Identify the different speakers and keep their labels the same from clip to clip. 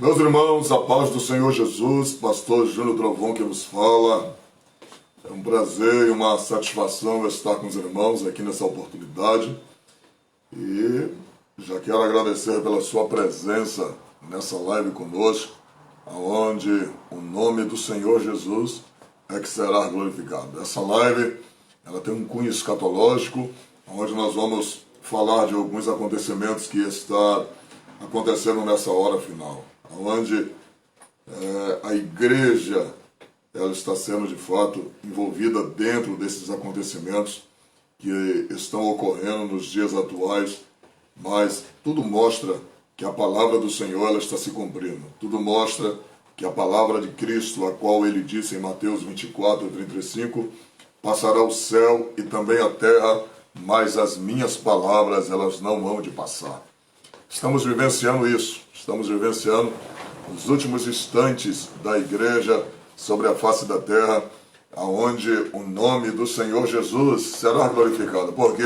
Speaker 1: Meus irmãos, a paz do Senhor Jesus, pastor Júnior Trovão que vos fala. É um prazer e uma satisfação estar com os irmãos aqui nessa oportunidade. E já quero agradecer pela sua presença nessa live conosco, onde o nome do Senhor Jesus é que será glorificado. Essa live ela tem um cunho escatológico, onde nós vamos falar de alguns acontecimentos que estão acontecendo nessa hora final, onde a igreja ela está sendo de fato envolvida dentro desses acontecimentos que estão ocorrendo nos dias atuais, mas tudo mostra que a palavra do Senhor ela está se cumprindo. Tudo mostra que a palavra de Cristo, a qual ele disse em Mateus 24:35, passará o céu e também a terra, mas as minhas palavras elas não hão de passar. Estamos vivenciando isso, estamos vivenciando os últimos instantes da igreja sobre a face da terra, aonde o nome do Senhor Jesus será glorificado, porque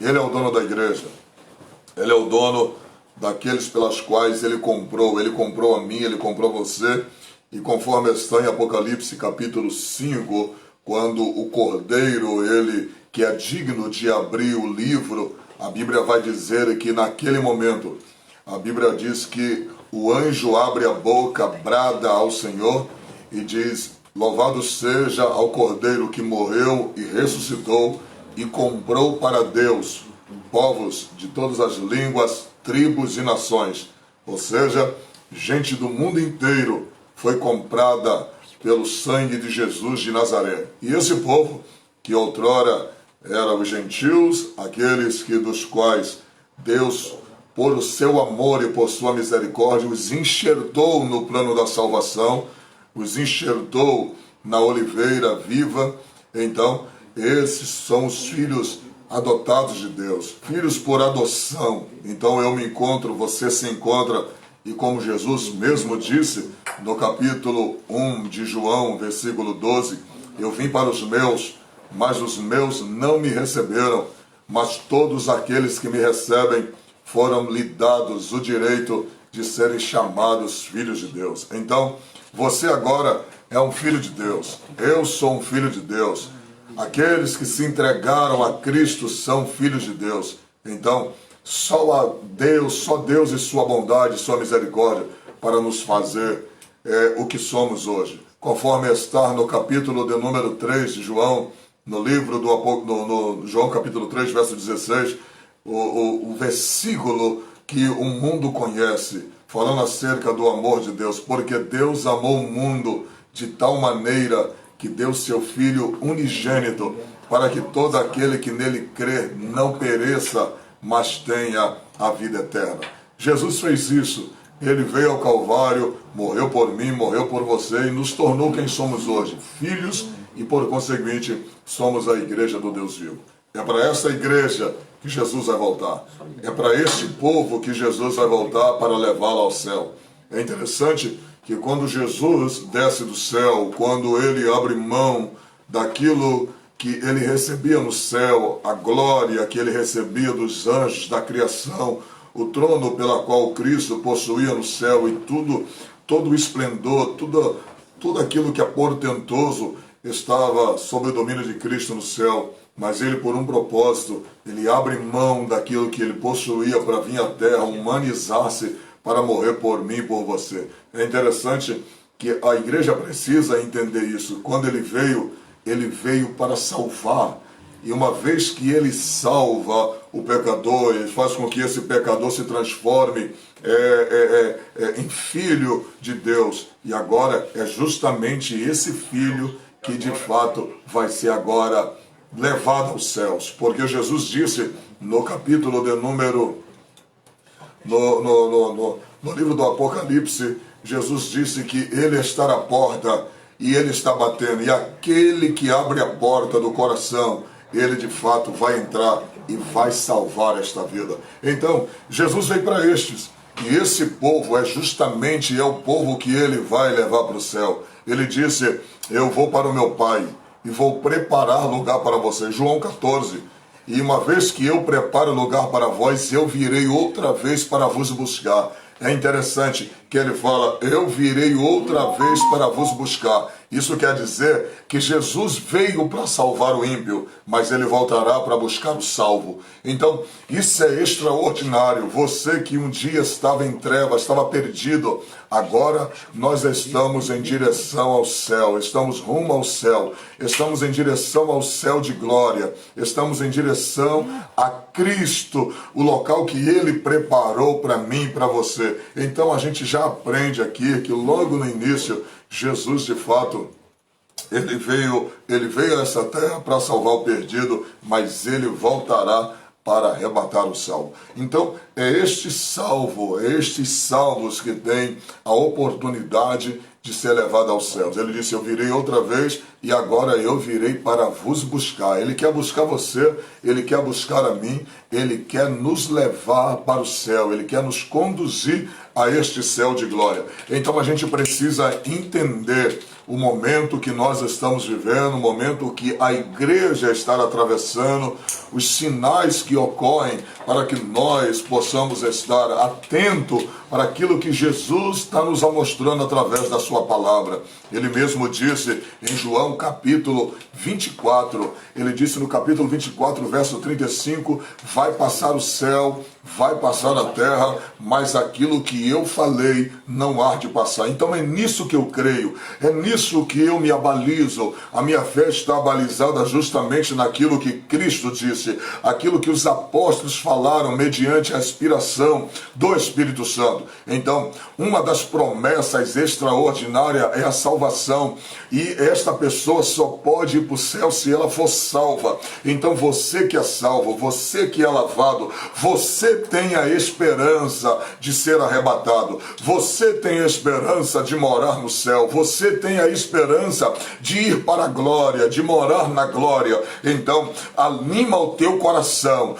Speaker 1: Ele é o dono da igreja, Ele é o dono daqueles pelas quais Ele comprou a mim, Ele comprou você, e conforme está em Apocalipse capítulo 5, quando o Cordeiro, ele que é digno de abrir o livro, a Bíblia vai dizer que naquele momento, a Bíblia diz que o anjo abre a boca, brada ao Senhor e diz: louvado seja ao Cordeiro que morreu e ressuscitou e comprou para Deus povos de todas as línguas, tribos e nações. Ou seja, gente do mundo inteiro foi comprada pelo sangue de Jesus de Nazaré. E esse povo, que outrora eram os gentios, aqueles que dos quais Deus, por o seu amor e por sua misericórdia, os enxertou no plano da salvação, os enxertou na oliveira viva. Então, esses são os filhos adotados de Deus, filhos por adoção. Então eu me encontro, você se encontra, e como Jesus mesmo disse no capítulo 1 de João, versículo 12, eu vim para os meus, mas os meus não me receberam, mas todos aqueles que me recebem foram-lhe dados o direito de serem chamados filhos de Deus. Então, você agora é um filho de Deus, eu sou um filho de Deus. Aqueles que se entregaram a Cristo são filhos de Deus. Então, só Deus e sua bondade, sua misericórdia para nos fazer o que somos hoje. Conforme está no capítulo de número 3 de João, no livro no João capítulo 3, verso 16, o versículo que o mundo conhece, falando acerca do amor de Deus, porque Deus amou o mundo de tal maneira que deu seu Filho unigênito, para que todo aquele que nele crê não pereça, mas tenha a vida eterna. Jesus fez isso. Ele veio ao Calvário, morreu por mim, morreu por você e nos tornou quem somos hoje, filhos, e por conseguinte somos a igreja do Deus vivo. É para essa igreja que Jesus vai voltar. É para este povo que Jesus vai voltar para levá-lo ao céu. É interessante que quando Jesus desce do céu, quando ele abre mão daquilo que ele recebia no céu, a glória que ele recebia dos anjos, da criação, o trono pela qual Cristo possuía no céu e todo o esplendor, tudo aquilo que é portentoso estava sob o domínio de Cristo no céu, mas ele, por um propósito, ele abre mão daquilo que ele possuía para vir à terra, humanizar-se, para morrer por mim e por você. É interessante que a igreja precisa entender isso. Quando ele veio para salvar. E uma vez que ele salva o pecador, ele faz com que esse pecador se transforme em filho de Deus. E agora é justamente esse filho que de fato vai ser agora levado aos céus. Porque Jesus disse no capítulo de número... No livro do Apocalipse, Jesus disse que ele está à porta e ele está batendo. E aquele que abre a porta do coração, ele de fato vai entrar e vai salvar esta vida. Então, Jesus veio para estes. E esse povo é o povo que ele vai levar para o céu. Ele disse: eu vou para o meu Pai e vou preparar lugar para vocês. João 14. E uma vez que eu preparo lugar para vós, eu virei outra vez para vos buscar. É interessante que ele fala, eu virei outra vez para vos buscar. Isso quer dizer que Jesus veio para salvar o ímpio, mas ele voltará para buscar o salvo. Então, isso é extraordinário. Você que um dia estava em trevas, estava perdido, agora nós estamos em direção ao céu, estamos rumo ao céu, estamos em direção ao céu de glória, estamos em direção a Cristo, o local que ele preparou para mim e para você. Então a gente já aprende aqui que logo no início, Jesus de fato, ele veio a essa terra para salvar o perdido, mas ele voltará para arrebatar o salvo. Então, é estes salvos que têm a oportunidade de ser levado aos céus. Ele disse, eu virei outra vez e agora eu virei para vos buscar. Ele quer buscar você, ele quer buscar a mim, ele quer nos levar para o céu, ele quer nos conduzir a este céu de glória. Então a gente precisa entender o momento que nós estamos vivendo, o momento que a igreja está atravessando, os sinais que ocorrem para que nós possamos estar atentos para aquilo que Jesus está nos mostrando através da sua palavra. Ele mesmo disse em João capítulo 24, ele disse no capítulo 24, verso 35, vai passar o céu, vai passar a terra, mas aquilo que eu falei não há de passar. Então é nisso que eu creio, é nisso que eu me abalizo. A minha fé está abalizada justamente naquilo que Cristo disse, aquilo que os apóstolos falaram mediante a inspiração do Espírito Santo. Então, uma das promessas extraordinárias é a salvação, e esta pessoa só pode ir para o céu se ela for salva. Então você que é salvo, você que é lavado, você tem a esperança de ser arrebatado, você tem a esperança de morar no céu, você tem a esperança de ir para a glória, de morar na glória. Então anima o teu coração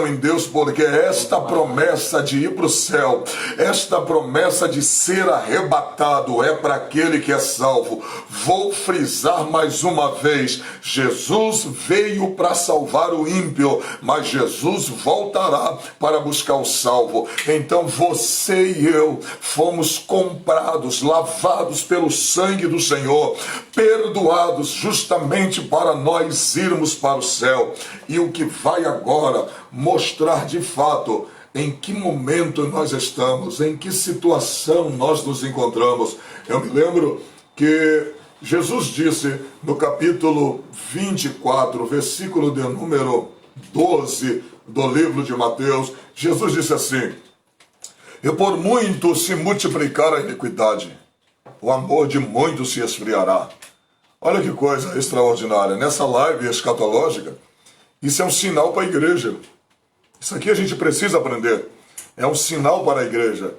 Speaker 1: em Deus, porque esta promessa de ir para o céu, esta promessa de ser arrebatado é para aquele que é salvo. Vou frisar mais uma vez, Jesus veio para salvar o ímpio, mas Jesus voltará para buscar o salvo. Então você e eu fomos comprados, lavados pelo sangue do Senhor, perdoados justamente para nós irmos para o céu. E o que vai agora mostrar de fato em que momento nós estamos, em que situação nós nos encontramos. Eu me lembro que Jesus disse no capítulo 24, versículo de número 12 do livro de Mateus, Jesus disse assim, e por muito se multiplicar a iniquidade, o amor de muitos se esfriará. Olha que coisa extraordinária. Nessa live escatológica, isso é um sinal para a igreja. Isso aqui a gente precisa aprender. É um sinal para a igreja.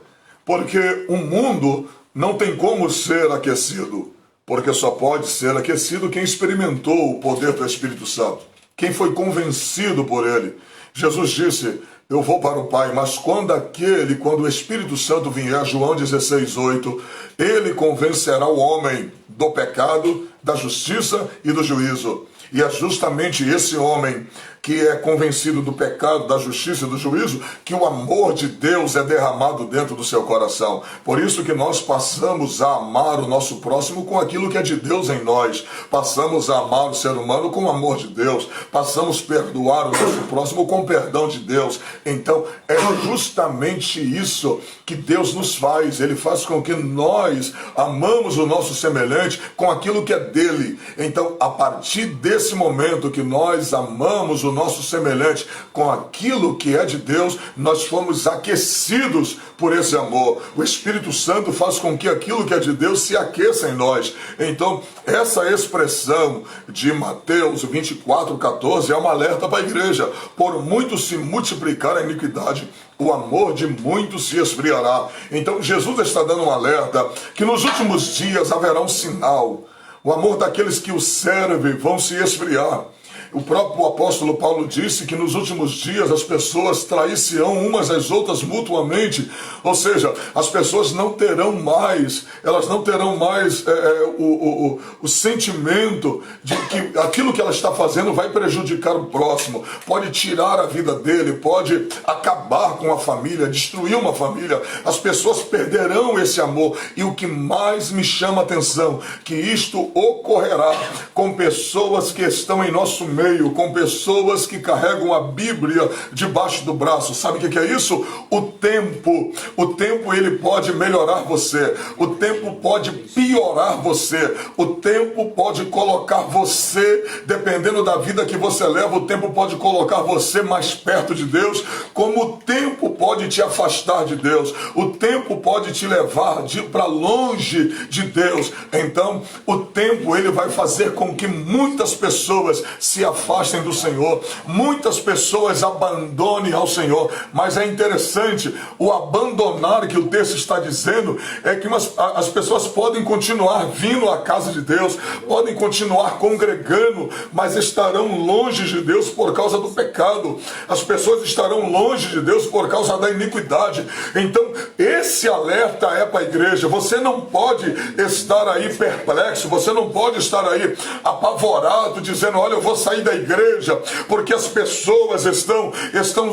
Speaker 1: Porque o mundo não tem como ser aquecido. Porque só pode ser aquecido quem experimentou o poder do Espírito Santo. Quem foi convencido por ele. Jesus disse, eu vou para o Pai, mas quando o Espírito Santo vier, João 16:8, ele convencerá o homem do pecado, da justiça e do juízo. E é justamente esse homem que é convencido do pecado, da justiça e do juízo, que o amor de Deus é derramado dentro do seu coração. Por isso que nós passamos a amar o nosso próximo com aquilo que é de Deus em nós. Passamos a amar o ser humano com o amor de Deus. Passamos a perdoar o nosso próximo com o perdão de Deus. Então, é justamente isso que Deus nos faz. Ele faz com que nós amamos o nosso semelhante com aquilo que é dele. Então, a partir desse momento que nós amamos o nosso semelhante com aquilo que é de Deus, nós fomos aquecidos por esse amor. O Espírito Santo faz com que aquilo que é de Deus se aqueça em nós. Então, essa expressão de Mateus 24:14 é um alerta para a igreja. Por muito se multiplicar a iniquidade, o amor de muitos se esfriará. Então, Jesus está dando um alerta que nos últimos dias haverá um sinal. O amor daqueles que o servem vão se esfriar. o próprio apóstolo Paulo disse que nos últimos dias as pessoas trair-se-ão umas às outras mutuamente, ou seja, as pessoas não terão mais, o sentimento de que aquilo que ela está fazendo vai prejudicar o próximo, pode tirar a vida dele, pode acabar com a família, destruir uma família. As pessoas perderão esse amor, e o que mais me chama a atenção, que isto ocorrerá com pessoas que estão em nosso meio, com pessoas que carregam a Bíblia debaixo do braço. Sabe o que é isso? O tempo ele pode melhorar você, o tempo pode piorar você, o tempo pode colocar você, dependendo da vida que você leva, o tempo pode colocar você mais perto de Deus, como o tempo pode te afastar de Deus, o tempo pode te levar para longe de Deus. Então, o tempo ele vai fazer com que muitas pessoas se afastem do Senhor, muitas pessoas abandonem ao Senhor. Mas é interessante, o abandonar que o texto está dizendo é que as pessoas podem continuar vindo à casa de Deus, podem continuar congregando, mas estarão longe de Deus por causa do pecado. As pessoas estarão longe de Deus por causa da iniquidade. Então, esse alerta é para a igreja. Você não pode estar aí perplexo, você não pode estar aí apavorado, dizendo, olha, eu vou sair da igreja porque as pessoas estão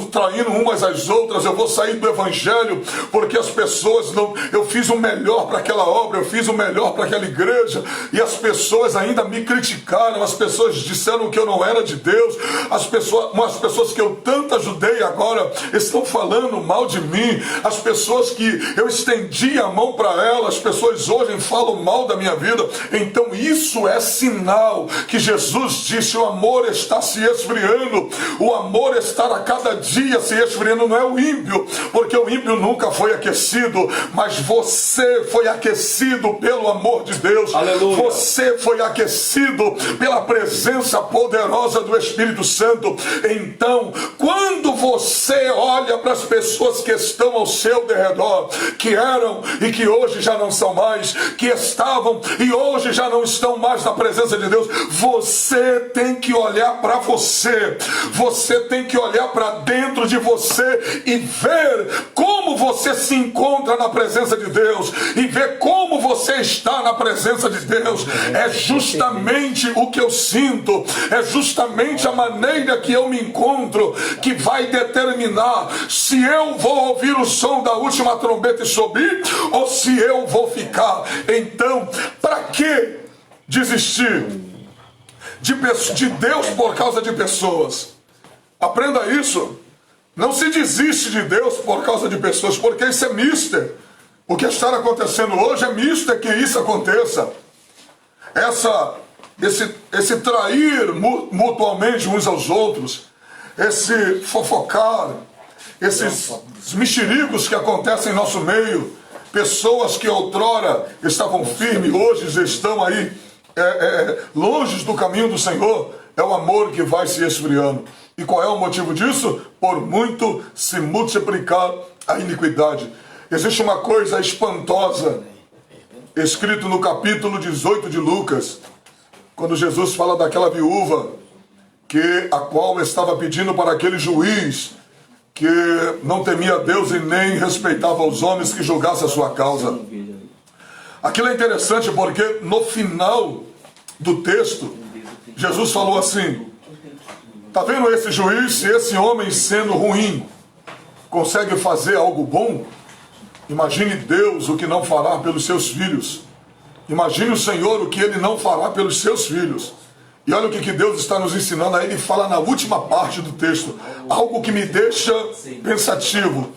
Speaker 1: traindo umas às outras, eu vou sair do evangelho porque as pessoas não, eu fiz o melhor para aquela obra, eu fiz o melhor para aquela igreja, e as pessoas ainda me criticaram, as pessoas disseram que eu não era de Deus, as pessoas que eu tanto ajudei agora estão falando mal de mim, as pessoas que eu estendi a mão para elas, as pessoas hoje falam mal da minha vida. Então isso é sinal que Jesus disse, o amor está se esfriando, o amor está a cada dia se esfriando. Não é o ímpio, porque o ímpio nunca foi aquecido, mas você foi aquecido pelo amor de Deus. Aleluia. Você foi aquecido pela presença poderosa do Espírito Santo. Então, quando você olha para as pessoas que estão ao seu derredor, que eram e que hoje já não são mais, que estavam e hoje já não estão mais na presença de Deus, você tem que olhar para você, você tem que olhar para dentro de você e ver como você se encontra na presença de Deus, e ver como você está na presença de Deus. É justamente o que eu sinto, é justamente a maneira que eu me encontro que vai determinar se eu vou ouvir o som da última trombeta e subir, ou se eu vou ficar. Então, para que desistir de Deus por causa de pessoas? Aprenda isso. Não se desiste de Deus por causa de pessoas, porque isso é mister. O que está acontecendo hoje é mister que isso aconteça. Esse trair mutuamente uns aos outros, esse fofocar, esses mexericos que acontecem em nosso meio, pessoas que outrora estavam firmes, hoje estão aí longe do caminho do Senhor. É o amor que vai se esfriando. E qual é o motivo disso? Por muito se multiplicar a iniquidade. Existe uma coisa espantosa, escrito no capítulo 18 de Lucas, quando Jesus fala daquela viúva, a qual estava pedindo para aquele juiz que não temia Deus e nem respeitava os homens que julgassem a sua causa. Aquilo é interessante porque no final do texto, Jesus falou assim, está vendo esse juiz, se esse homem sendo ruim consegue fazer algo bom, imagine Deus o que não fará pelos seus filhos. Imagine o Senhor o que Ele não fará pelos seus filhos. E olha o que Deus está nos ensinando. Aí Ele fala na última parte do texto, algo que me deixa pensativo,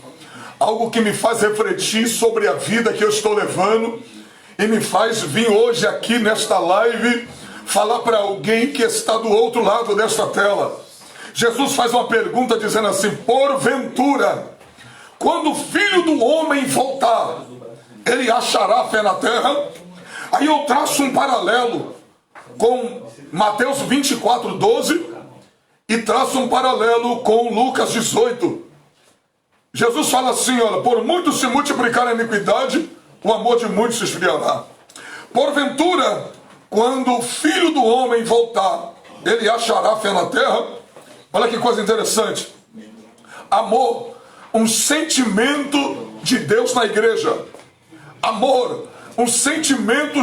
Speaker 1: algo que me faz refletir sobre a vida que eu estou levando, e me faz vir hoje aqui nesta live falar para alguém que está do outro lado desta tela. Jesus faz uma pergunta dizendo assim, porventura, quando o Filho do Homem voltar, Ele achará fé na terra? Aí eu traço um paralelo com Mateus 24:12 e traço um paralelo com Lucas 18. Jesus fala assim, olha, por muito se multiplicar a iniquidade, o amor de muitos se esfriará. Porventura, quando o Filho do Homem voltar,
Speaker 2: ele achará fé na terra. Olha que coisa interessante. Amor, um sentimento de Deus na igreja. Amor, um sentimento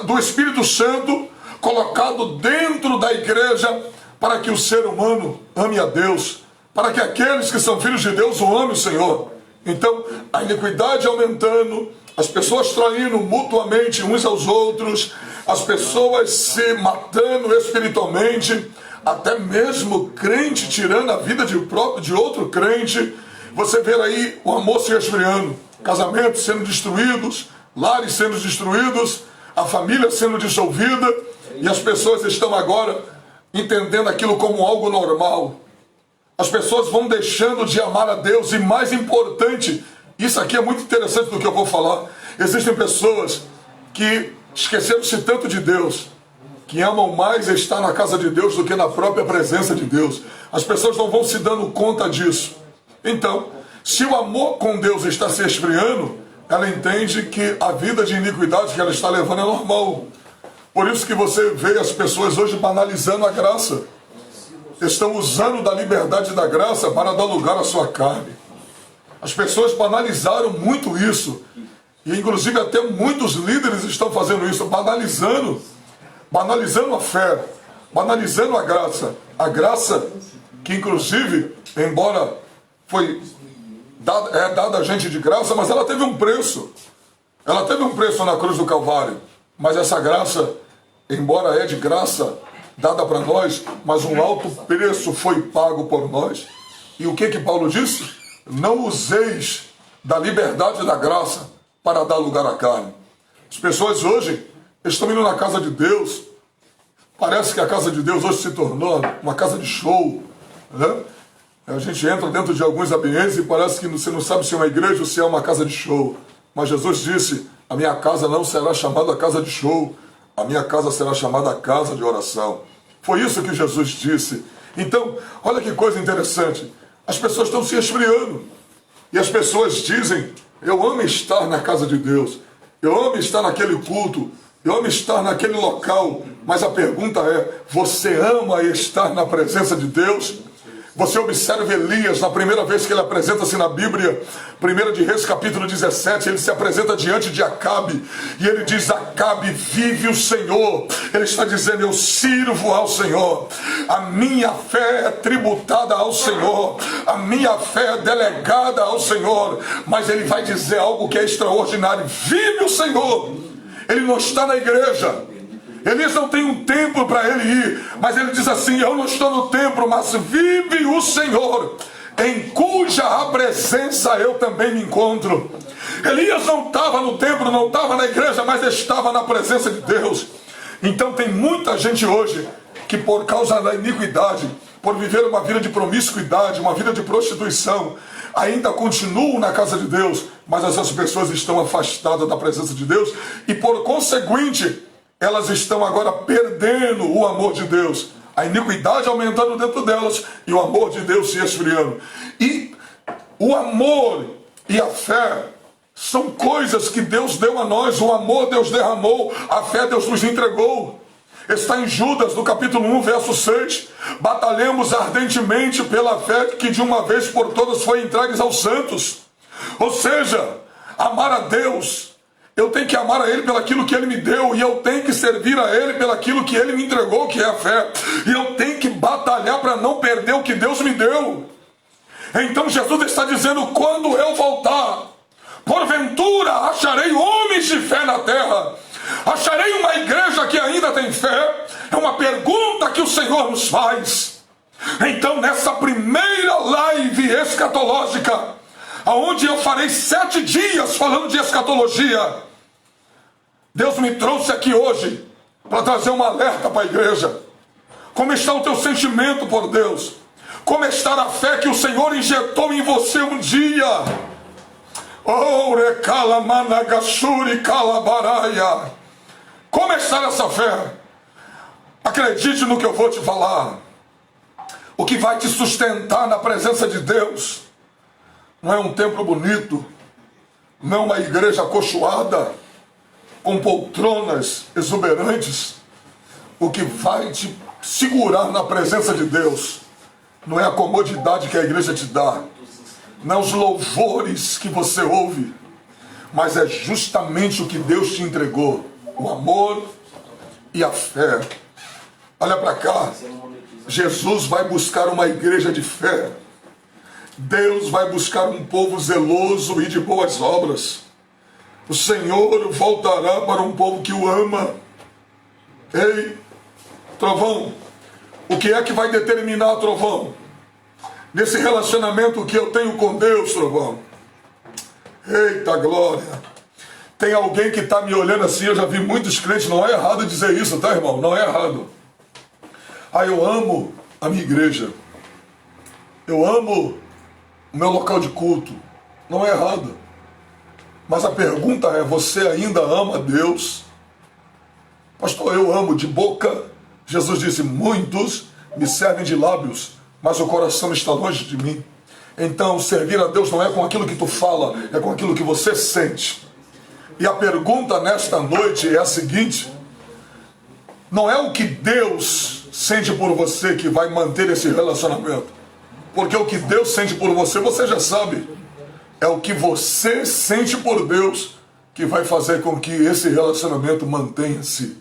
Speaker 2: do Espírito Santo colocado dentro da igreja para que o ser humano ame a Deus, para que aqueles que são filhos de Deus o amem o Senhor. Então, a iniquidade aumentando, as pessoas traindo mutuamente uns aos outros, as pessoas se matando espiritualmente, até mesmo crente tirando a vida de outro crente. Você vê aí o amor se esfriando, casamentos sendo destruídos, lares sendo destruídos, a família sendo dissolvida, e as pessoas estão agora entendendo aquilo como algo normal. As pessoas vão deixando de amar a Deus, e mais importante, isso aqui é muito interessante do que eu vou falar, existem pessoas que esqueceram-se tanto de Deus, que amam mais estar na casa de Deus do que na própria presença de Deus. As pessoas não vão se dando conta disso. Então, se o amor com Deus está se esfriando, ela entende que a vida de iniquidade que ela está levando é normal. Por isso que você vê as pessoas hoje banalizando a graça. Estão usando da liberdade da graça para dar lugar à sua carne. As pessoas banalizaram muito isso. E inclusive até muitos líderes estão fazendo isso, banalizando a fé, banalizando a graça. A graça que inclusive, embora é dada a gente de graça, mas ela teve um preço. Ela teve um preço na cruz do Calvário. Mas essa graça, embora é de graça dada para nós, mas um alto preço foi pago por nós. E o que Paulo disse? Não useis da liberdade da graça para dar lugar à carne. As pessoas hoje estão indo na casa de Deus. Parece que a casa de Deus hoje se tornou uma casa de show, né? A gente entra dentro de alguns ambientes e parece que você não sabe se é uma igreja ou se é uma casa de show. Mas Jesus disse, a minha casa não será chamada casa de show, a minha casa será chamada casa de oração. Foi isso que Jesus disse. Então, olha que coisa interessante. As pessoas estão se esfriando. E as pessoas dizem, eu amo estar na casa de Deus, eu amo estar naquele culto, eu amo estar naquele local. Mas a pergunta é, você ama estar na presença de Deus? Você observa Elias, na primeira vez que ele apresenta-se na Bíblia, 1 de Reis, capítulo 17, ele se apresenta diante de Acabe, e ele diz, Acabe, vive o Senhor. Ele está dizendo, eu sirvo ao Senhor, a minha fé é tributada ao Senhor, a minha fé é delegada ao Senhor. Mas ele vai dizer algo que é extraordinário, vive o Senhor. Ele não está na igreja. Elias não tem um templo para ele ir, mas ele diz assim, eu não estou no templo, mas vive o Senhor, em cuja presença eu também me encontro. Elias não estava no templo, não estava na igreja, mas estava na presença de Deus. Então tem muita gente hoje que por causa da iniquidade, por viver uma vida de promiscuidade, uma vida de prostituição, ainda continuam na casa de Deus, mas essas pessoas estão afastadas da presença de Deus e por conseguinte, elas estão agora perdendo o amor de Deus. A iniquidade aumentando dentro delas e o amor de Deus se esfriando. E o amor e a fé são coisas que Deus deu a nós. O amor Deus derramou, a fé Deus nos entregou. Está em Judas, no capítulo 1, verso 6. Batalhemos ardentemente pela fé que de uma vez por todas foi entregue aos santos. Ou seja, amar a Deus, eu tenho que amar a Ele pelaquilo que Ele me deu, e eu tenho que servir a Ele pelaquilo que Ele me entregou, que é a fé. E eu tenho que batalhar para não perder o que Deus me deu. Então Jesus está dizendo, quando eu voltar, porventura acharei homens de fé na terra? Acharei uma igreja que ainda tem fé? É uma pergunta que o Senhor nos faz. Então nessa primeira live escatológica, aonde eu farei 7 dias falando de escatologia, Deus me trouxe aqui hoje para trazer um alerta para a igreja. Como está o teu sentimento por Deus? Como está a fé que o Senhor injetou em você um dia? Oh, recala managashuri calabaraia. Como está essa fé? Acredite no que eu vou te falar. O que vai te sustentar na presença de Deus não é um templo bonito, não uma igreja acolchoada, com poltronas exuberantes. O que vai te segurar na presença de Deus não é a comodidade que a igreja te dá, não é os louvores que você ouve, mas é justamente o que Deus te entregou, o amor e a fé. Olha para cá, Jesus vai buscar uma igreja de fé. Deus vai buscar um povo zeloso e de boas obras. O Senhor voltará para um povo que o ama. Ei, Trovão, o que é que vai determinar, Trovão? Nesse relacionamento que eu tenho com Deus, Trovão. Eita glória. Tem alguém que está me olhando assim, eu já vi muitos crentes, não é errado dizer isso, tá, irmão? Não é errado. Eu amo a minha igreja. Eu amo o meu local de culto. Não é errado. Mas a pergunta é, você ainda ama Deus? Pastor, eu amo de boca. Jesus disse, muitos me servem de lábios, mas o coração está longe de mim. Então, servir a Deus não é com aquilo que tu fala, é com aquilo que você sente. E a pergunta nesta noite é a seguinte: não é o que Deus sente por você que vai manter esse relacionamento, porque o que Deus sente por você, você já sabe. É o que você sente por Deus que vai fazer com que esse relacionamento mantenha-se.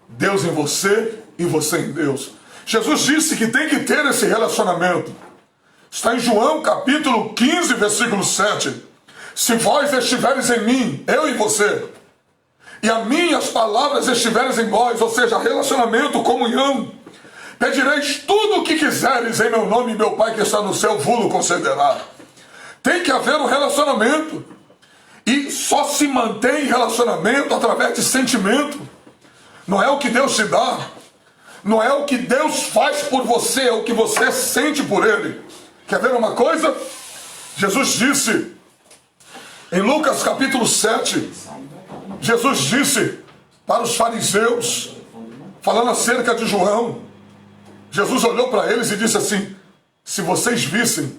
Speaker 2: Deus em você e você em Deus. Jesus disse que tem que ter esse relacionamento. Está em João capítulo 15, versículo 7. Se vós estiveres em mim, eu e você, e as minhas palavras estiveres em vós, ou seja, relacionamento, comunhão, pedireis tudo o que quiseres em meu nome, e meu Pai que está no céu vos concederá. Tem que haver um relacionamento. E só se mantém relacionamento através de sentimento. Não é o que Deus te dá. Não é o que Deus faz por você, é o que você sente por Ele. Quer ver uma coisa? Jesus disse, em Lucas capítulo 7, Jesus disse para os fariseus, falando acerca de João, Jesus olhou para eles e disse assim, se vocês vissem,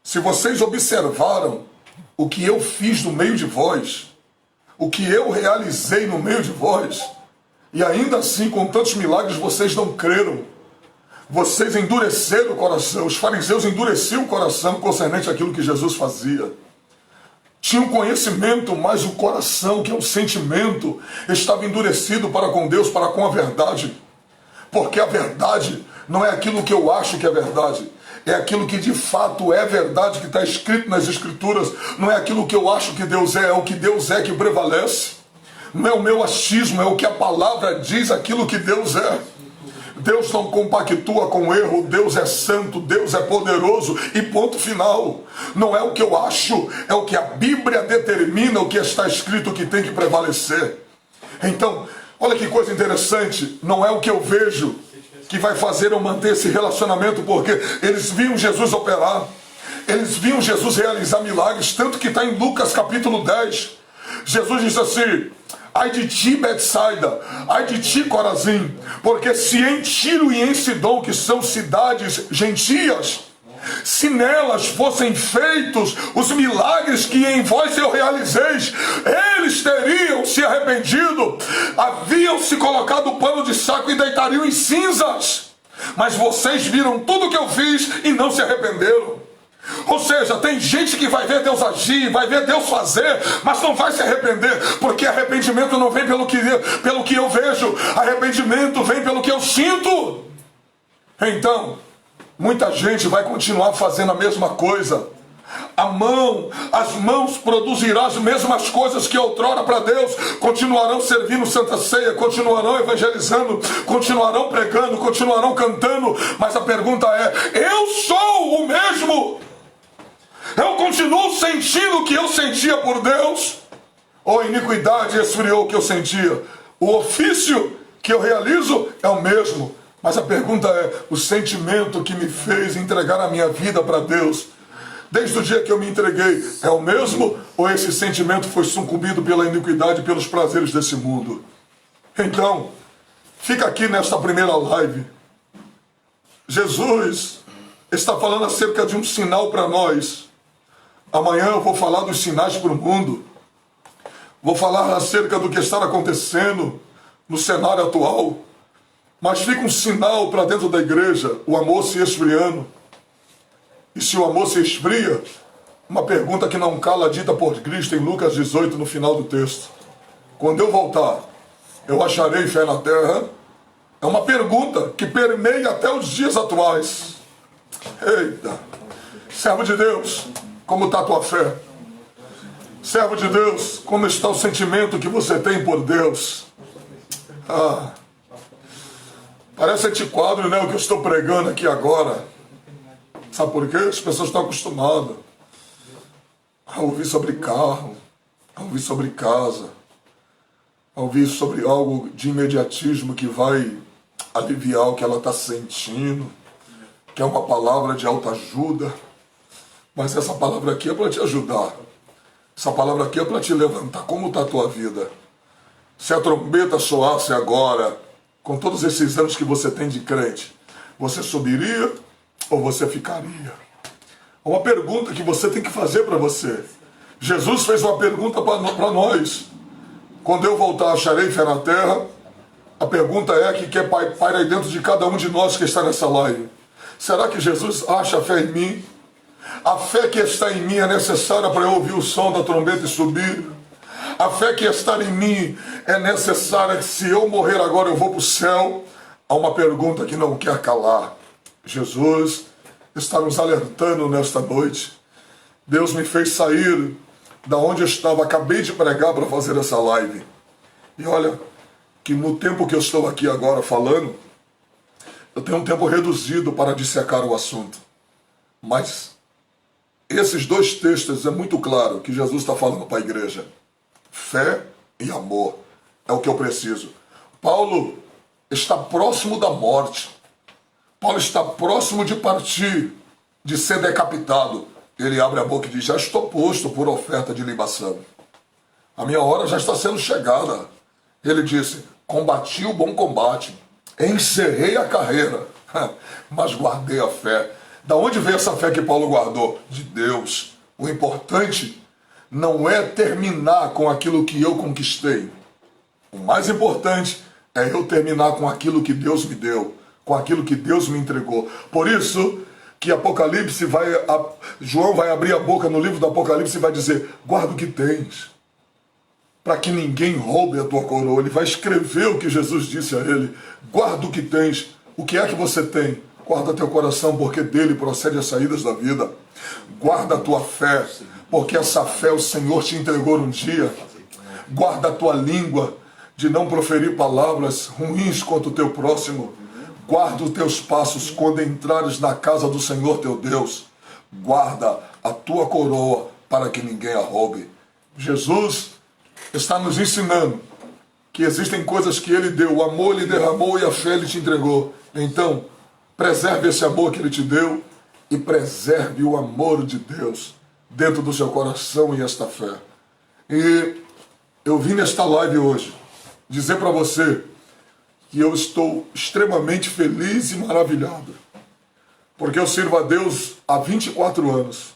Speaker 2: se vocês observaram o que eu fiz no meio de vós, o que eu realizei no meio de vós, e ainda assim com tantos milagres vocês não creram, vocês endureceram o coração, os fariseus endureciam o coração concernente àquilo que Jesus fazia. Tinham conhecimento, mas o coração, que é um sentimento, estava endurecido para com Deus, para com a verdade. Porque a verdade não é aquilo que eu acho que é verdade. É aquilo que de fato é verdade, que está escrito nas Escrituras. Não é aquilo que eu acho que Deus é o que Deus é que prevalece. Não é o meu achismo, é o que a palavra diz, aquilo que Deus é. Deus não compactua com erro, Deus é santo, Deus é poderoso e ponto final. Não é o que eu acho, é o que a Bíblia determina, o que está escrito que tem que prevalecer. Então, olha que coisa interessante, não é o que eu vejo que vai fazer eu manter esse relacionamento, porque eles viam Jesus operar, eles viam Jesus realizar milagres, tanto que está em Lucas capítulo 10, Jesus disse assim, ai de ti, Betsaida, ai de ti, Corazim, porque se em Tiro e em Sidom, que são cidades gentias, se nelas fossem feitos os milagres que em vós eu realizeis, eles teriam se arrependido, haviam se colocado o pano de saco e deitariam em cinzas, mas vocês viram tudo que eu fiz e não se arrependeram. Ou seja, tem gente que vai ver Deus agir, vai ver Deus fazer, mas não vai se arrepender, porque arrependimento não vem pelo que eu vejo, arrependimento vem pelo que eu sinto. Então, muita gente vai continuar fazendo a mesma coisa. As mãos produzirão as mesmas coisas que outrora para Deus, continuarão servindo Santa Ceia, continuarão evangelizando, continuarão pregando, continuarão cantando, mas a pergunta é, eu sou o mesmo? Eu continuo sentindo o que eu sentia por Deus? Ou a iniquidade esfriou o que eu sentia? O ofício que eu realizo é o mesmo, mas a pergunta é, o sentimento que me fez entregar a minha vida para Deus, desde o dia que eu me entreguei, é o mesmo? Ou esse sentimento foi sucumbido pela iniquidade e pelos prazeres desse mundo? Então, fica aqui nesta primeira live. Jesus está falando acerca de um sinal para nós. Amanhã eu vou falar dos sinais para o mundo. Vou falar acerca do que está acontecendo no cenário atual. Mas fica um sinal para dentro da igreja, o amor se esfriando. E se o amor se esfria, uma pergunta que não cala, dita por Cristo em Lucas 18, no final do texto. Quando eu voltar, eu acharei fé na terra? É uma pergunta que permeia até os dias atuais. Eita! Servo de Deus, como está a tua fé? Servo de Deus, como está o sentimento que você tem por Deus? Parece antiquado, né, o que eu estou pregando aqui agora. Sabe por quê? As pessoas estão acostumadas a ouvir sobre carro, a ouvir sobre casa, a ouvir sobre algo de imediatismo que vai aliviar o que ela está sentindo, que é uma palavra de autoajuda. Mas essa palavra aqui é para te ajudar. Essa palavra aqui é para te levantar. Como está a tua vida? Se a trombeta soasse agora, com todos esses anos que você tem de crente, você subiria ou você ficaria? Uma pergunta que você tem que fazer para você. Jesus fez uma pergunta para nós. Quando eu voltar, acharei fé na terra? A pergunta é que quer paira aí dentro de cada um de nós que está nessa live. Será que Jesus acha fé em mim? A fé que está em mim é necessária para eu ouvir o som da trombeta e subir? A fé que está em mim é necessária que se eu morrer agora eu vou para o céu? Há uma pergunta que não quer calar. Jesus está nos alertando nesta noite. Deus me fez sair da onde eu estava, acabei de pregar para fazer essa live. E olha, que no tempo que eu estou aqui agora falando, eu tenho um tempo reduzido para dissecar o assunto. Mas esses dois textos é muito claro que Jesus está falando para a igreja. Fé e amor é o que eu preciso. Paulo está próximo da morte. Paulo está próximo de partir, de ser decapitado. Ele abre a boca e diz: já estou posto por oferta de libação. A minha hora já está sendo chegada. Ele disse: combati o bom combate, encerrei a carreira, mas guardei a fé. Da onde veio essa fé que Paulo guardou? De Deus. O importante não é terminar com aquilo que eu conquistei. O mais importante é eu terminar com aquilo que Deus me deu, com aquilo que Deus me entregou. Por isso que João vai abrir a boca no livro do Apocalipse e vai dizer: guarda o que tens, para que ninguém roube a tua coroa. Ele vai escrever o que Jesus disse a ele: guarda o que tens. O que é que você tem? Guarda teu coração, porque dele procede as saídas da vida. Guarda a tua fé, porque essa fé o Senhor te entregou um dia. Guarda a tua língua, de não proferir palavras ruins contra o teu próximo. Guarda os teus passos quando entrares na casa do Senhor teu Deus. Guarda a tua coroa, para que ninguém a roube. Jesus está nos ensinando que existem coisas que Ele deu. O amor Ele derramou e a fé Ele te entregou. Então, preserve esse amor que Ele te deu e preserve o amor de Deus dentro do seu coração e esta fé. E eu vim nesta live hoje dizer para você que eu estou extremamente feliz e maravilhado, porque eu sirvo a Deus há 24 anos.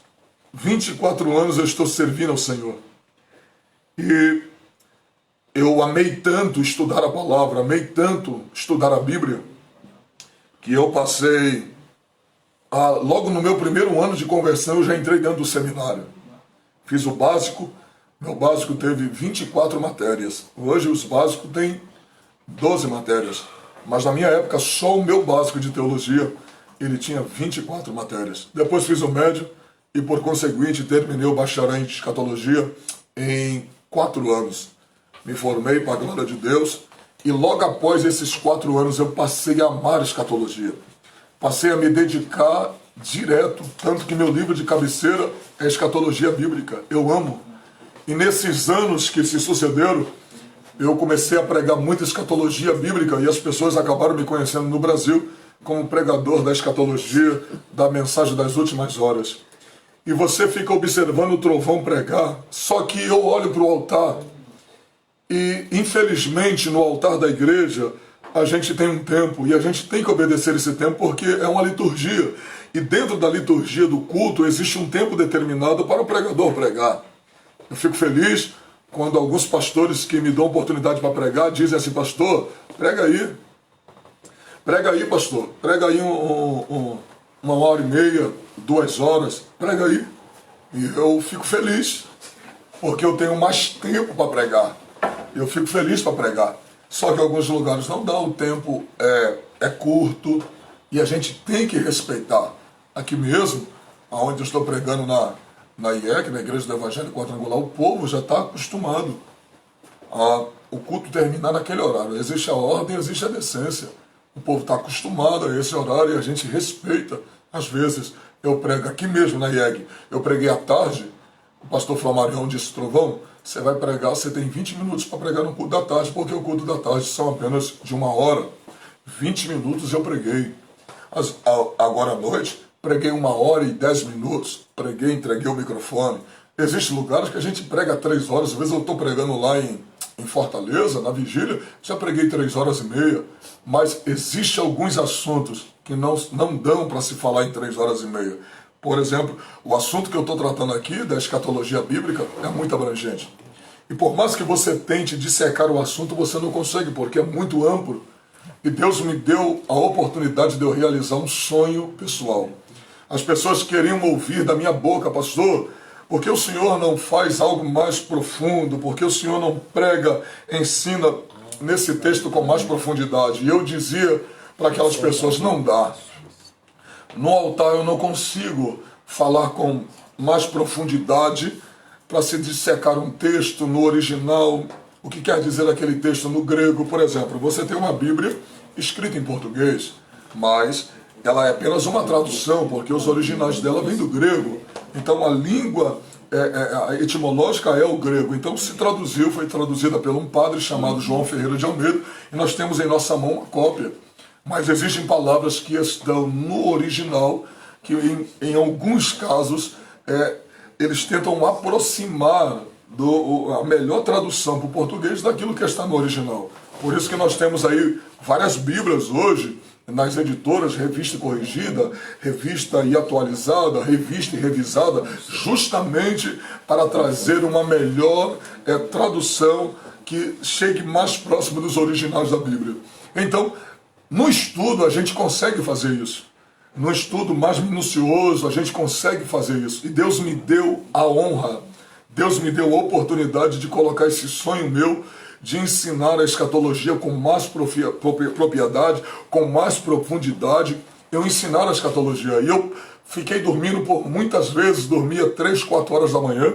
Speaker 2: 24 anos eu estou servindo ao Senhor. E eu amei tanto estudar a palavra, amei tanto estudar a Bíblia, que eu passei, logo no meu primeiro ano de conversão, eu já entrei dentro do seminário. Fiz o básico, meu básico teve 24 matérias. Hoje os básicos têm 12 matérias. Mas na minha época, só o meu básico de teologia, ele tinha 24 matérias. Depois fiz o médio e, por conseguinte, terminei o bacharel em escatologia em 4 anos. Me formei para a glória de Deus e logo após esses 4 anos eu passei a amar a escatologia. Passei a me dedicar direto, tanto que meu livro de cabeceira é Escatologia Bíblica. Eu amo. E nesses anos que se sucederam, eu comecei a pregar muita escatologia bíblica e as pessoas acabaram me conhecendo no Brasil como pregador da escatologia, da mensagem das últimas horas. E você fica observando o trovão pregar, só que eu olho para o altar e, infelizmente, no altar da igreja, a gente tem um tempo e a gente tem que obedecer esse tempo porque é uma liturgia. E dentro da liturgia do culto existe um tempo determinado para o pregador pregar. Eu fico feliz quando alguns pastores que me dão oportunidade para pregar dizem assim: pastor, prega aí. Prega aí, pastor, prega aí uma hora e meia, 2 horas, prega aí. E eu fico feliz, porque eu tenho mais tempo para pregar. Eu fico feliz para pregar. Só que em alguns lugares não dá, o tempo é curto e a gente tem que respeitar. Aqui mesmo, onde eu estou pregando na IEC, na Igreja do Evangelho Quadrangular, o povo já está acostumado a o culto terminar naquele horário. Existe a ordem, existe a decência. O povo está acostumado a esse horário e a gente respeita. Às vezes eu prego aqui mesmo na IEG, eu preguei à tarde, o pastor Flamarião disse: Trovão, você vai pregar, você tem 20 minutos para pregar no culto da tarde, porque o culto da tarde são apenas de 1 hora. 20 minutos eu preguei. Agora à noite, preguei 1 hora e 10 minutos, preguei, entreguei o microfone. Existem lugares que a gente prega 3 horas, às vezes eu estou pregando lá em Fortaleza, na vigília, já preguei 3 horas e meia, mas existem alguns assuntos que não dão para se falar em 3 horas e meia. Por exemplo, o assunto que eu estou tratando aqui, da escatologia bíblica, é muito abrangente. E por mais que você tente dissecar o assunto, você não consegue, porque é muito amplo. E Deus me deu a oportunidade de eu realizar um sonho pessoal. As pessoas queriam ouvir da minha boca: pastor, por que o senhor não faz algo mais profundo? Por que o senhor não prega, ensina nesse texto com mais profundidade? E eu dizia para aquelas pessoas: não dá. No altar eu não consigo falar com mais profundidade para se dissecar um texto no original. O que quer dizer aquele texto no grego, por exemplo? Você tem uma Bíblia escrita em português, mas ela é apenas uma tradução, porque os originais dela vêm do grego. Então a língua a etimológica é o grego. Então se traduziu, foi traduzida por um padre chamado João Ferreira de Almeida, e nós temos em nossa mão uma cópia. Mas existem palavras que estão no original, que em alguns casos eles tentam aproximar a melhor tradução para o português daquilo que está no original. Por isso que nós temos aí várias Bíblias hoje, nas editoras, revista e corrigida, revista e atualizada, revista e revisada, justamente para trazer uma melhor tradução que chegue mais próximo dos originais da Bíblia. Então, no estudo a gente consegue fazer isso. No estudo mais minucioso a gente consegue fazer isso. E Deus me deu a honra, Deus me deu a oportunidade de colocar esse sonho meu de ensinar a escatologia com mais propriedade, com mais profundidade, eu ensinar a escatologia. E eu fiquei dormindo por muitas vezes, dormia 3, 4 horas da manhã.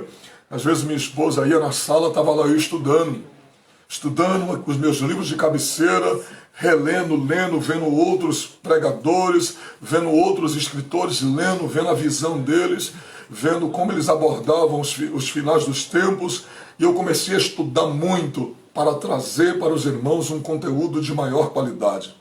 Speaker 2: Às vezes minha esposa ia na sala, estava lá eu estudando os meus livros de cabeceira, relendo, lendo, vendo outros pregadores, vendo outros escritores, lendo, vendo a visão deles, vendo como eles abordavam os finais dos tempos. E eu comecei a estudar muito para trazer para os irmãos um conteúdo de maior qualidade.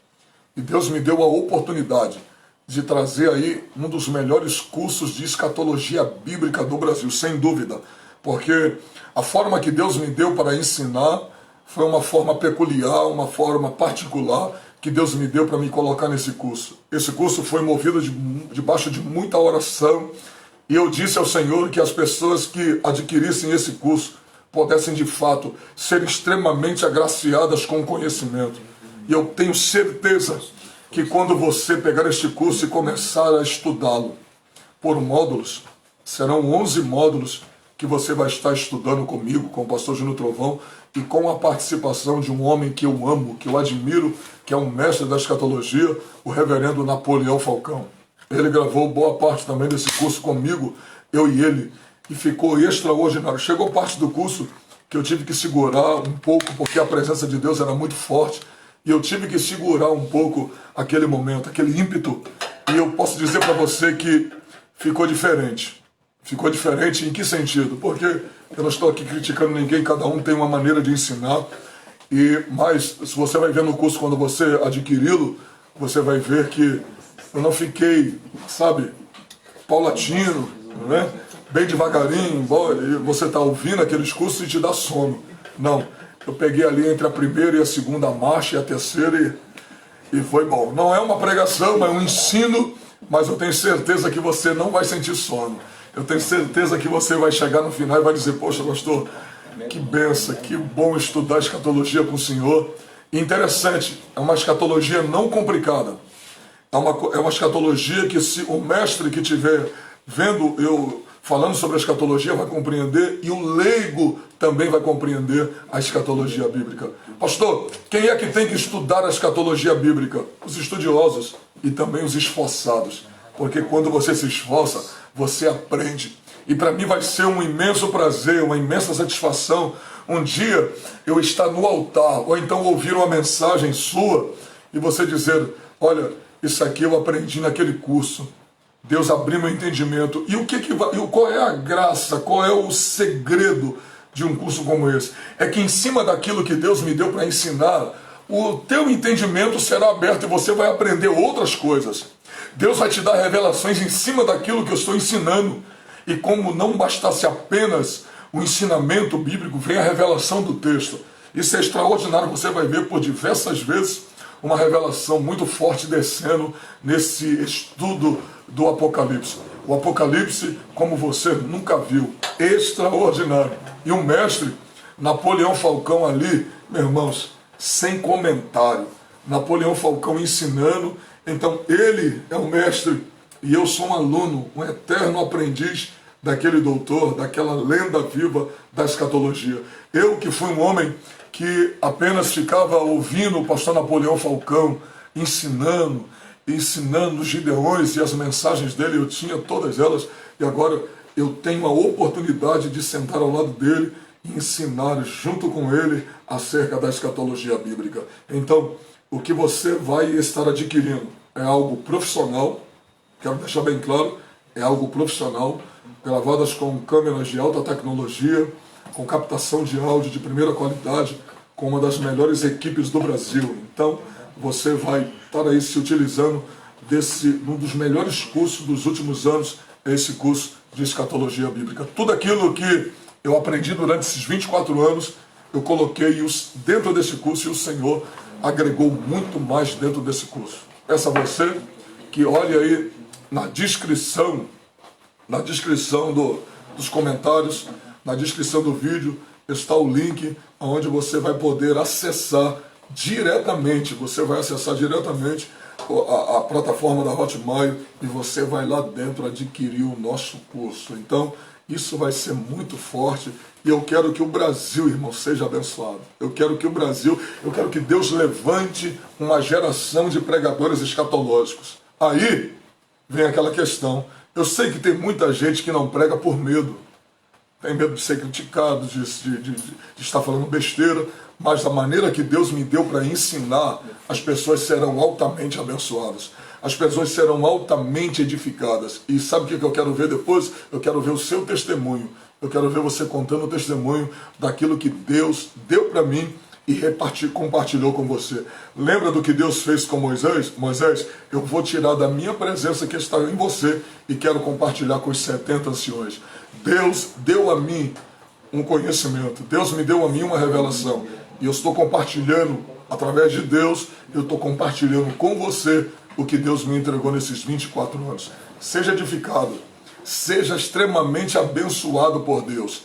Speaker 2: E Deus me deu a oportunidade de trazer aí um dos melhores cursos de escatologia bíblica do Brasil, sem dúvida, porque a forma que Deus me deu para ensinar foi uma forma peculiar, uma forma particular que Deus me deu para me colocar nesse curso. Esse curso foi movido debaixo de muita oração, e eu disse ao Senhor que as pessoas que adquirissem esse curso pudessem de fato ser extremamente agraciadas com o conhecimento. E eu tenho certeza que quando você pegar este curso e começar a estudá-lo por módulos, serão 11 módulos que você vai estar estudando comigo, com o pastor Júnior Trovão, e com a participação de um homem que eu amo, que eu admiro, que é um mestre da escatologia, o reverendo Napoleão Falcão. Ele gravou boa parte também desse curso comigo, eu e ele, e ficou extraordinário. Chegou parte do curso que eu tive que segurar um pouco, porque a presença de Deus era muito forte, e eu tive que segurar um pouco aquele momento, aquele ímpeto, e eu posso dizer para você que ficou diferente. Ficou diferente em que sentido? Porque eu não estou aqui criticando ninguém, cada um tem uma maneira de ensinar, mas se você vai ver no curso, quando você adquiri-lo, você vai ver que eu não fiquei, paulatino, né? Bem devagarinho, embora você está ouvindo aqueles cursos e te dá sono. Não, eu peguei ali entre a primeira e a segunda marcha e a terceira e foi bom. Não é uma pregação, é um ensino, mas eu tenho certeza que você não vai sentir sono. Eu tenho certeza que você vai chegar no final e vai dizer: poxa, pastor, que benção, que bom estudar escatologia com o senhor. Interessante, é uma escatologia não complicada. É uma escatologia que, se o mestre que estiver vendo eu falando sobre a escatologia vai compreender, e o leigo também vai compreender a escatologia bíblica. Pastor, quem é que tem que estudar a escatologia bíblica? Os estudiosos e também os esforçados. Porque quando você se esforça, você aprende. E para mim vai ser um imenso prazer, uma imensa satisfação um dia eu estar no altar, ou então ouvir uma mensagem sua e você dizer: olha, isso aqui eu aprendi naquele curso. Deus abriu meu entendimento. E qual é a graça, qual é o segredo de um curso como esse? É que em cima daquilo que Deus me deu para ensinar, o teu entendimento será aberto e você vai aprender outras coisas. Deus vai te dar revelações em cima daquilo que eu estou ensinando. E como não bastasse apenas o ensinamento bíblico, vem a revelação do texto. Isso é extraordinário, você vai ver por diversas vezes uma revelação muito forte descendo nesse estudo do Apocalipse. O Apocalipse, como você nunca viu, extraordinário. E o mestre, Napoleão Falcão ali, meus irmãos, sem comentário. Napoleão Falcão ensinando, então ele é o mestre e eu sou um aluno, um eterno aprendiz daquele doutor, daquela lenda viva da escatologia. Eu que fui um homem que apenas ficava ouvindo o pastor Napoleão Falcão ensinando os Gideões e as mensagens dele, eu tinha todas elas, e agora eu tenho a oportunidade de sentar ao lado dele e ensinar junto com ele acerca da escatologia bíblica. Então, o que você vai estar adquirindo é algo profissional, quero deixar bem claro, é algo profissional, gravadas com câmeras de alta tecnologia, com captação de áudio de primeira qualidade, com uma das melhores equipes do Brasil. Então, você vai estar aí se utilizando um dos melhores cursos dos últimos anos, esse curso de escatologia bíblica. Tudo aquilo que eu aprendi durante esses 24 anos, eu coloquei dentro desse curso, e o Senhor agregou muito mais dentro desse curso. Peço a você que olhe aí na descrição dos comentários, na descrição do vídeo, está o link onde você vai poder acessar diretamente, a plataforma da Hotmail, e você vai lá dentro adquirir o nosso curso. Então, isso vai ser muito forte, e eu quero que o Brasil, irmão, seja abençoado. Eu quero que Deus levante uma geração de pregadores escatológicos. Aí vem aquela questão. Eu sei que tem muita gente que não prega por medo. Tem medo de ser criticado, de estar falando besteira, mas da maneira que Deus me deu para ensinar, as pessoas serão altamente abençoadas. As pessoas serão altamente edificadas. E sabe o que eu quero ver depois? Eu quero ver o seu testemunho. Eu quero ver você contando o testemunho daquilo que Deus deu para mim e compartilhou com você. Lembra do que Deus fez com Moisés? Moisés, eu vou tirar da minha presença que está em você e quero compartilhar com os 70 anciões. Deus deu a mim um conhecimento, Deus me deu a mim uma revelação, e eu estou compartilhando, através de Deus, eu estou compartilhando com você o que Deus me entregou nesses 24 anos. Seja edificado, seja extremamente abençoado por Deus.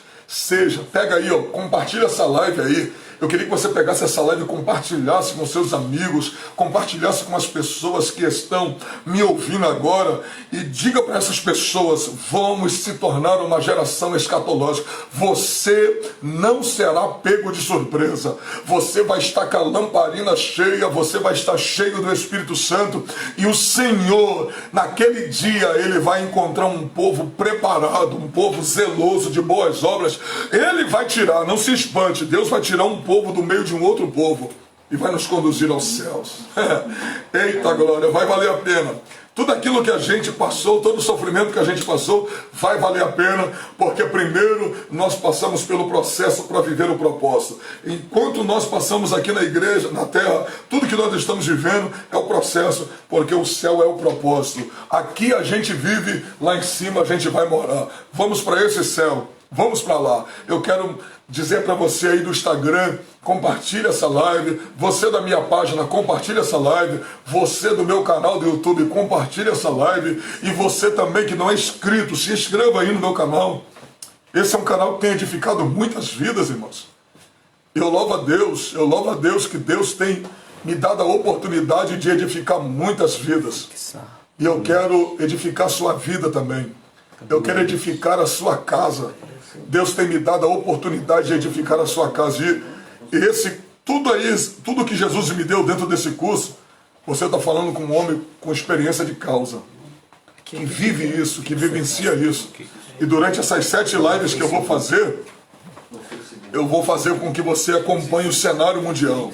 Speaker 2: Pega aí, compartilha essa live aí. Eu queria que você pegasse essa live e compartilhasse com seus amigos, compartilhasse com as pessoas que estão me ouvindo agora, e diga para essas pessoas: vamos se tornar uma geração escatológica. Você não será pego de surpresa. Você vai estar com a lamparina cheia, você vai estar cheio do Espírito Santo, e o Senhor, naquele dia, Ele vai encontrar um povo preparado, um povo zeloso de boas obras. Ele vai tirar, não se espante, Deus vai tirar um povo do meio de um outro povo e vai nos conduzir aos céus. Eita glória, vai valer a pena. Tudo aquilo que a gente passou, todo o sofrimento que a gente passou, vai valer a pena, porque primeiro nós passamos pelo processo para viver o propósito. Enquanto nós passamos aqui na igreja, na terra, tudo que nós estamos vivendo é o processo, porque o céu é o propósito. Aqui a gente vive, lá em cima a gente vai morar. Vamos para esse céu. Vamos para lá. Eu quero dizer para você aí do Instagram, compartilha essa live. Você da minha página, compartilha essa live. Você do meu canal do YouTube, compartilha essa live. E você também que não é inscrito, se inscreva aí no meu canal. Esse é um canal que tem edificado muitas vidas, irmãos. Eu louvo a Deus que Deus tem me dado a oportunidade de edificar muitas vidas. E eu quero edificar a sua vida também. Eu quero edificar a sua casa. Deus tem me dado a oportunidade de edificar a sua casa. E tudo que Jesus me deu dentro desse curso, você está falando com um homem com experiência de causa. Que vive isso, que vivencia isso. E durante essas 7 lives que eu vou fazer com que você acompanhe o cenário mundial.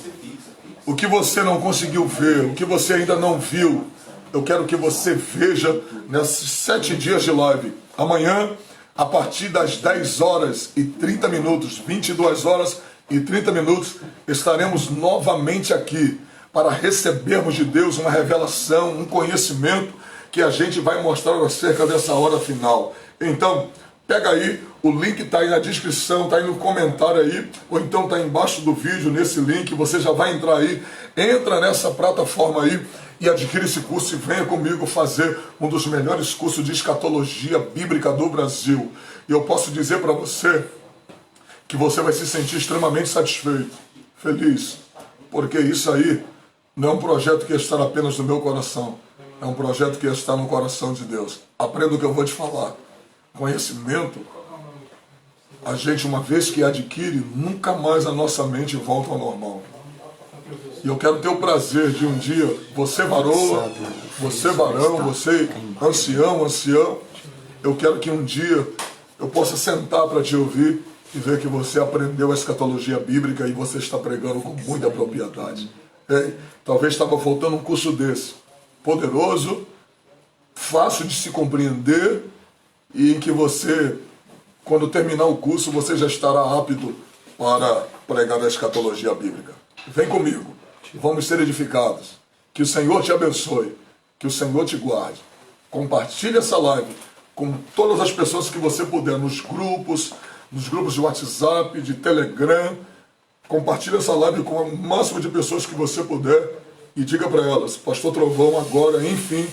Speaker 2: O que você não conseguiu ver, o que você ainda não viu, eu quero que você veja nesses 7 dias de live. Amanhã, a partir das 10 horas e 30 minutos, 22 horas e 30 minutos, estaremos novamente aqui para recebermos de Deus uma revelação, um conhecimento que a gente vai mostrar acerca dessa hora final. Então, pega aí, o link está aí na descrição, está aí no comentário aí, ou então está embaixo do vídeo, nesse link, você já vai entrar aí, entra nessa plataforma aí e adquire esse curso e venha comigo fazer um dos melhores cursos de escatologia bíblica do Brasil. E eu posso dizer para você que você vai se sentir extremamente satisfeito, feliz, porque isso aí não é um projeto que está apenas no meu coração, é um projeto que está no coração de Deus. Aprenda o que eu vou te falar. Conhecimento, a gente, uma vez que adquire, nunca mais a nossa mente volta ao normal. E eu quero ter o prazer de um dia, você varoa, você varão, você ancião, eu quero que um dia eu possa sentar para te ouvir e ver que você aprendeu a escatologia bíblica e você está pregando com muita propriedade. Talvez estava faltando um curso desse, poderoso, fácil de se compreender, e em que você, quando terminar o curso, você já estará apto para pregar a escatologia bíblica. Vem comigo, vamos ser edificados. Que o Senhor te abençoe, que o Senhor te guarde. Compartilhe essa live com todas as pessoas que você puder, nos grupos de WhatsApp, de Telegram. Compartilhe essa live com o máximo de pessoas que você puder. E diga para elas, Pastor Trovão agora, enfim,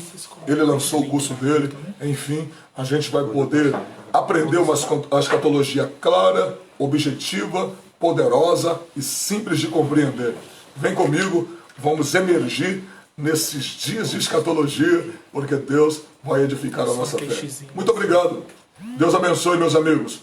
Speaker 2: ele lançou o curso dele, enfim, a gente vai poder aprender uma escatologia clara, objetiva, poderosa e simples de compreender. Vem comigo, vamos emergir nesses dias de escatologia, porque Deus vai edificar a nossa fé. Muito obrigado. Deus abençoe, meus amigos.